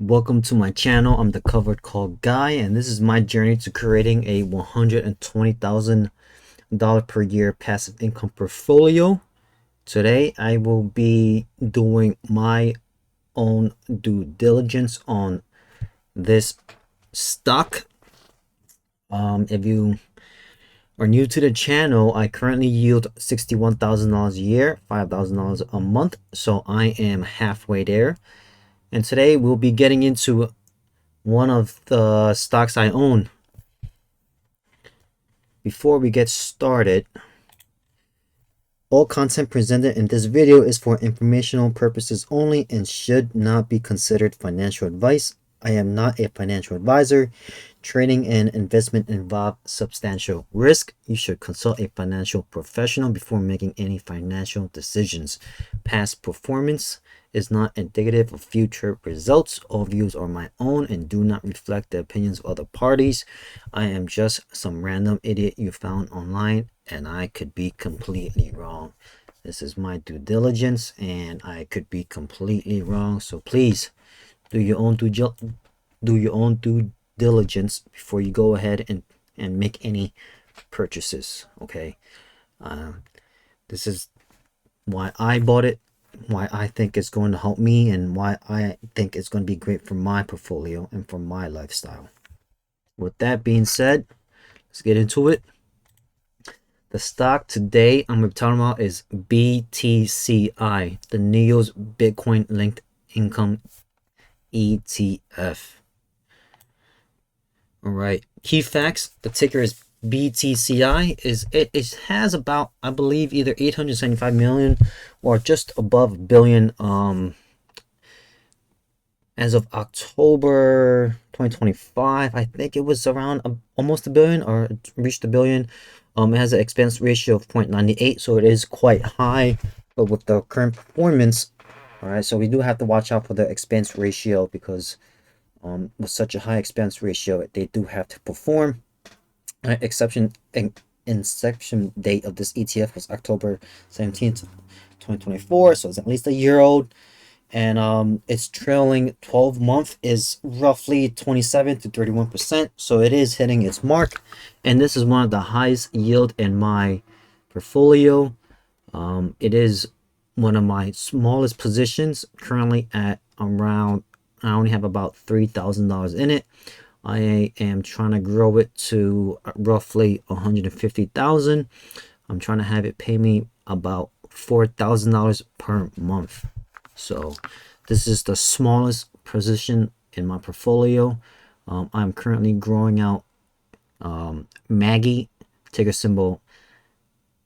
Welcome to my channel. I'm the covered call guy, and this is my journey to creating a $120,000 per year passive income portfolio. Today, I will be doing my own due diligence on this stock. If you are new to the channel, I currently yield $61,000 a year, $5,000 a month, so I am halfway there. And today we'll be getting into one of the stocks I own. Before we get started, all content presented in this video is for informational purposes only and should not be considered financial advice. I am not a financial advisor. Trading and investment involve substantial risk. You should consult a financial professional before making any financial decisions. Past performance is not indicative of future results. All views are my own and do not reflect the opinions of other parties. I am just some random idiot you found online, and I could be completely wrong. This is my due diligence, and I could be completely wrong. So please do your own due diligence before you go ahead and make any purchases. Okay, this is why I bought it, why I think it's going to help me, and why I think it's going to be great for my portfolio and for my lifestyle. With that being said, let's get into it. The stock today I'm going to be talking about is BTCI, the NEO's Bitcoin linked income ETF. All right, key facts: the ticker is BTCI. It has about, I believe, either 875 million or just above a billion as of October 2025. I think it was around almost a billion, or it reached a billion. It has an expense ratio of 0.98, so it is quite high. But with the current performance, all right, so we do have to watch out for the expense ratio, because with such a high expense ratio, they do have to perform. Inception date of this ETF was October 17th, 2024, so it's at least a year old. And its trailing 12-month is roughly 27 to 31%, so it is hitting its mark. And this is one of the highest yield in my portfolio. It is one of my smallest positions, currently at around, I only have about $3,000 in it. I am trying to grow it to roughly 150,000. I'm trying to have it pay me about $4,000 per month. So this is the smallest position in my portfolio. I'm currently growing out Maggie, ticker symbol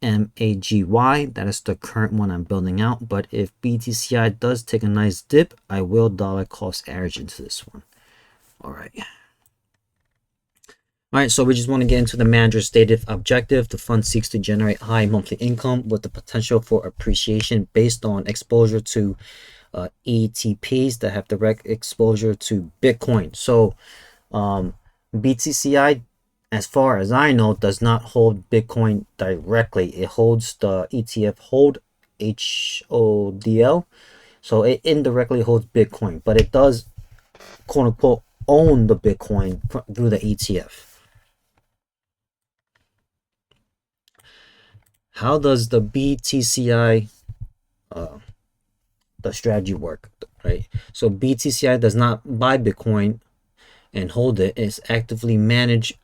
MAGY. That is the current one I'm building out. But if BTCI does take a nice dip, I will dollar cost average into this one. All right. All right, so we just want to get into the manager's stated objective. The fund seeks to generate high monthly income with the potential for appreciation based on exposure to ETPs that have direct exposure to Bitcoin. So BTCI, as far as I know, does not hold Bitcoin directly. It holds the ETF hold, HODL. So it indirectly holds Bitcoin, but it does, quote unquote, own the Bitcoin through the ETF. How does the BTCI the strategy work, right? So BTCI does not buy Bitcoin and hold it. It's actively managed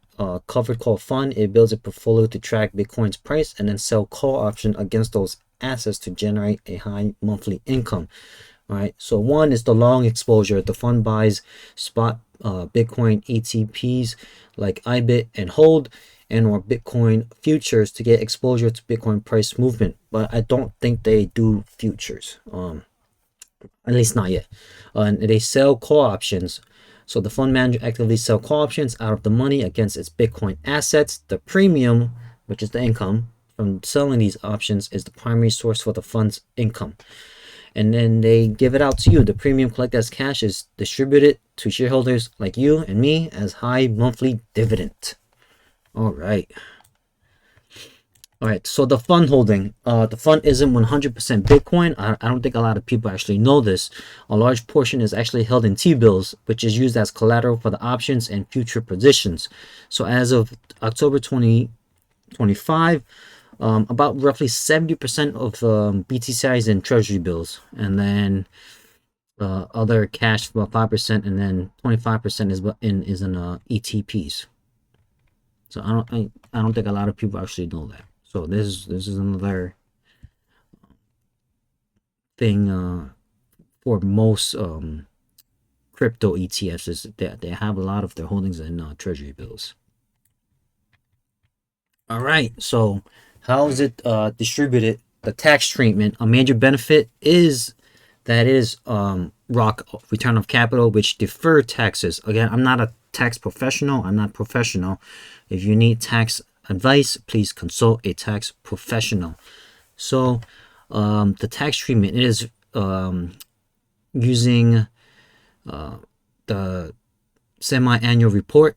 covered call fund. It builds a portfolio to track Bitcoin's price and then sell call option against those assets to generate a high monthly income. All right, so one is the long exposure. The fund buys spot Bitcoin ETPs like IBIT and hold, and or Bitcoin futures to get exposure to Bitcoin price movement. But I don't think they do futures, at least not yet. And they sell call options. So the fund manager actively sell call options out of the money against its Bitcoin assets. The premium, which is the income from selling these options, is the primary source for the fund's income. And then they give it out to you. The premium collected as cash is distributed to shareholders like you and me as high monthly dividend. All right. All right, so the fund holding, the fund isn't 100% Bitcoin. I don't think a lot of people actually know this. A large portion is actually held in T-bills, which is used as collateral for the options and future positions. So as of October 2025, about roughly 70% of BTCI is in treasury bills, and then other cash for about 5%, and then 25% is in ETPs. So I don't think a lot of people actually know that. So this is another thing for most crypto ETFs is that they have a lot of their holdings in treasury bills. All right, so how is it distributed? The tax treatment, a major benefit is that it is ROC, return of capital, which defer taxes. Again, I'm not a tax professional. I'm not professional. If you need tax advice, please consult a tax professional. So the tax treatment is using the semi-annual report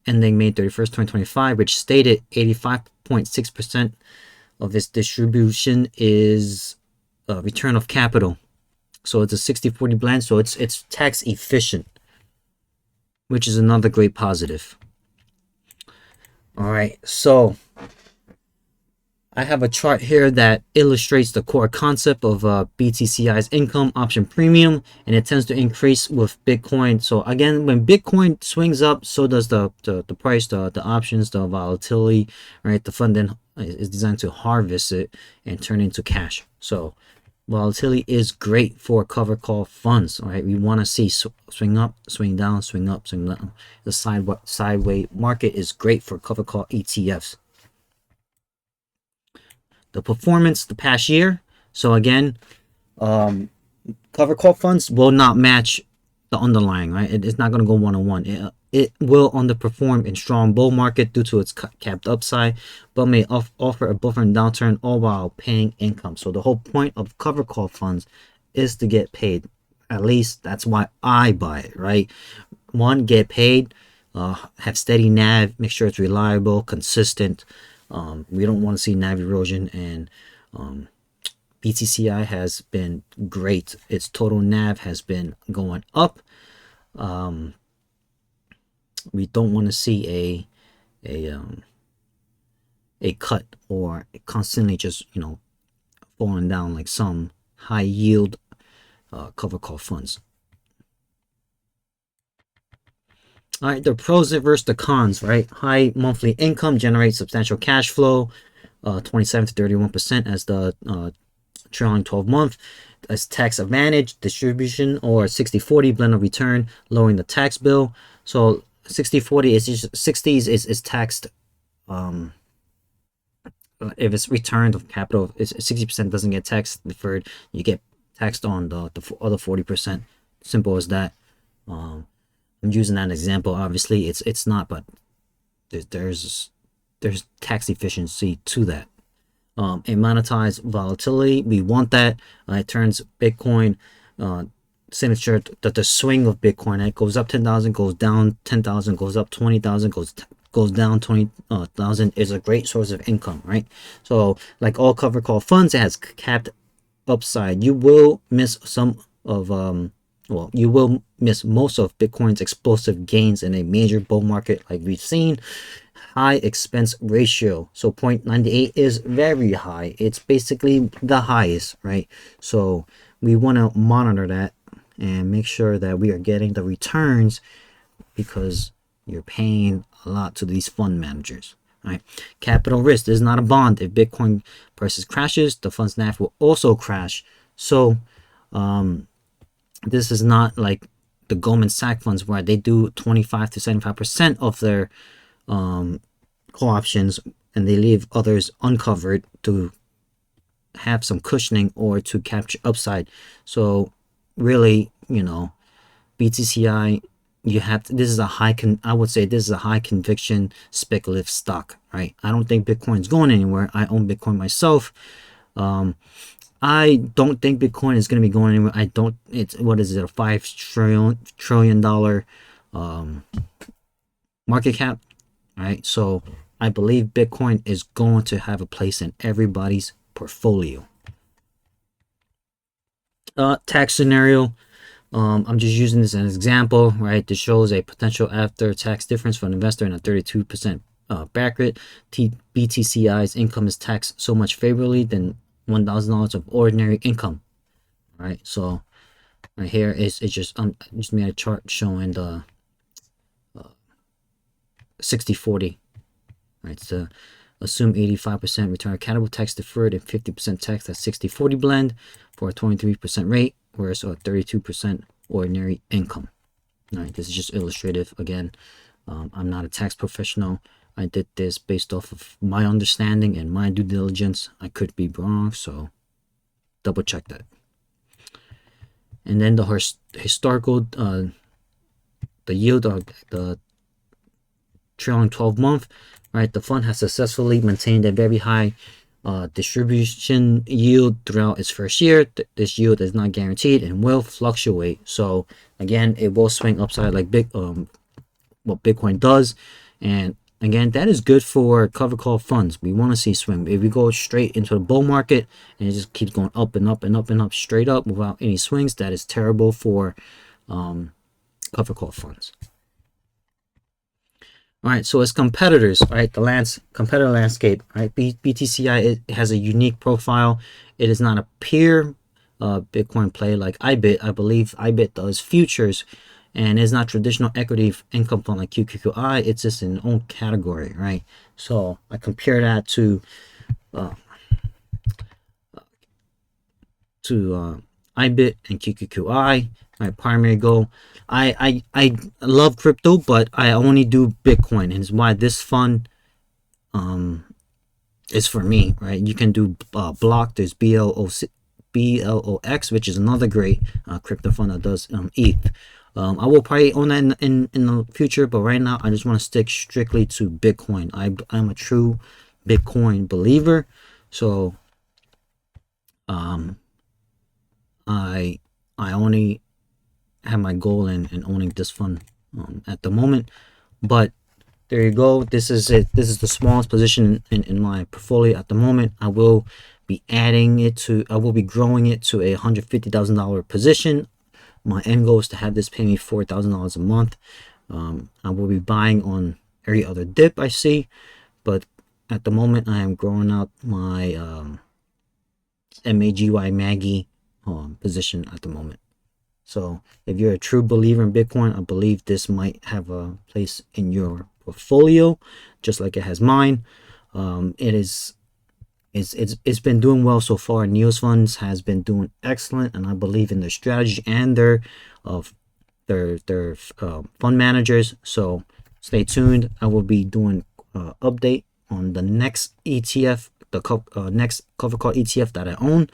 ending May 31st, 2025, which stated 85.6% of its distribution is return of capital. So it's a 60-40 blend, so it's tax efficient, which is another great positive. All right, so I have a chart here that illustrates the core concept of BTCI's income option premium, and it tends to increase with Bitcoin. So again, when Bitcoin swings up, so does the price, the options, the volatility, right? The fund then is designed to harvest it and turn it into cash. So volatility is great for cover call funds, all right? We want to see swing up, swing down, swing up, swing down. The sideways market is great for cover call ETFs. The performance the past year. So again, cover call funds will not match the underlying, right? It's not going to go one-on-one. It will underperform in strong bull market due to its capped upside, but may offer a buffer in downturn, all while paying income. So the whole point of cover call funds is to get paid. At least that's why I buy it, right? One, get paid, have steady NAV, make sure it's reliable, consistent. We don't want to see NAV erosion, and BTCI has been great. Its total NAV has been going up. We don't want to see a cut or constantly just falling down like some high yield cover call funds. All right, the pros versus the cons, right? High monthly income generates substantial cash flow, 27 to 31% as the trailing 12 month. As tax advantage distribution or 60-40 blend of return, lowering the tax bill. So 60-40 is just 60s is taxed. If it's returned of capital, 60% doesn't get taxed deferred. You get taxed on the other 40%. Simple as that. I'm using that example. Obviously, it's not, but there's tax efficiency to that. It monetizes volatility. We want that. It turns Bitcoin signature that the swing of Bitcoin. It goes up 10,000, goes down 10,000, goes up 20,000, goes down 20,000 is a great source of income, right? So like all cover call funds, it has capped upside. You will miss some of you will miss most of Bitcoin's explosive gains in a major bull market like we've seen. High expense ratio, so 0.98 is very high. It's basically the highest, right? So we want to monitor that and make sure that we are getting the returns, because you're paying a lot to these fund managers, right? Capital risk is not a bond. If Bitcoin prices crashes, the fund's NAV will also crash. So this is not like the Goldman Sachs funds where they do 25 to 75% of their call options and they leave others uncovered to have some cushioning or to capture upside. So really, BTCI, this is a I would say this is a high conviction speculative stock, right? I don't think Bitcoin's going anywhere. I own Bitcoin myself. I don't think Bitcoin is going to be going anywhere. What is it, a $5 trillion market cap, right? So I believe Bitcoin is going to have a place in everybody's portfolio. Tax scenario. I'm just using this as an example, right? This shows a potential after-tax difference for an investor in a 32% bracket. BTCI's income is taxed so much favorably than $1,000 of ordinary income. All right, so right here is just just made a chart showing the 60-40. Right, so assume 85% return on capital tax deferred and 50% tax at 60-40 blend for a 23% rate, whereas a 32% ordinary income. All right, this is just illustrative. Again, I'm not a tax professional. I did this based off of my understanding and my due diligence. I could be wrong, so double check that. And then the historical, the yield of the trailing 12-month, right? The fund has successfully maintained a very high distribution yield throughout its first year. This yield is not guaranteed and will fluctuate. So again, it will swing upside like what Bitcoin does. And again, that is good for cover call funds. We want to see swing. If we go straight into the bull market and it just keeps going up and up and up and up straight up without any swings, that is terrible for cover call funds. All right, so as competitors, right, the competitor landscape, right, BTCI, it has a unique profile. It is not a pure Bitcoin play like IBIT. I believe IBIT does futures and is not traditional equity income fund like QQQI. It's just an own category, right? So I compare that to IBIT and QQQI. My primary goal. I love crypto, but I only do Bitcoin, and it's why this fund is for me, right? You can do Block. There's BLOX, which is another great crypto fund that does ETH. I will probably own that in the future, but right now I just want to stick strictly to Bitcoin. I'm a true Bitcoin believer, so I only have my goal in owning this fund at the moment. But there you go. This is it. This is the smallest position in my portfolio at the moment. I will be growing it to a $150,000 position. My end goal is to have this pay me $4,000 a month. I will be buying on every other dip I see, but at the moment I am growing out my Maggie position at the moment. So if you're a true believer in Bitcoin, I believe this might have a place in your portfolio, just like it has mine. It's been doing well so far. Neos Funds has been doing excellent, and I believe in their strategy and their fund managers. So stay tuned. I will be doing update on the next ETF, the next cover call ETF that I own.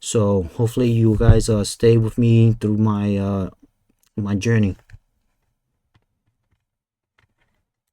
So hopefully you guys stay with me through my my journey.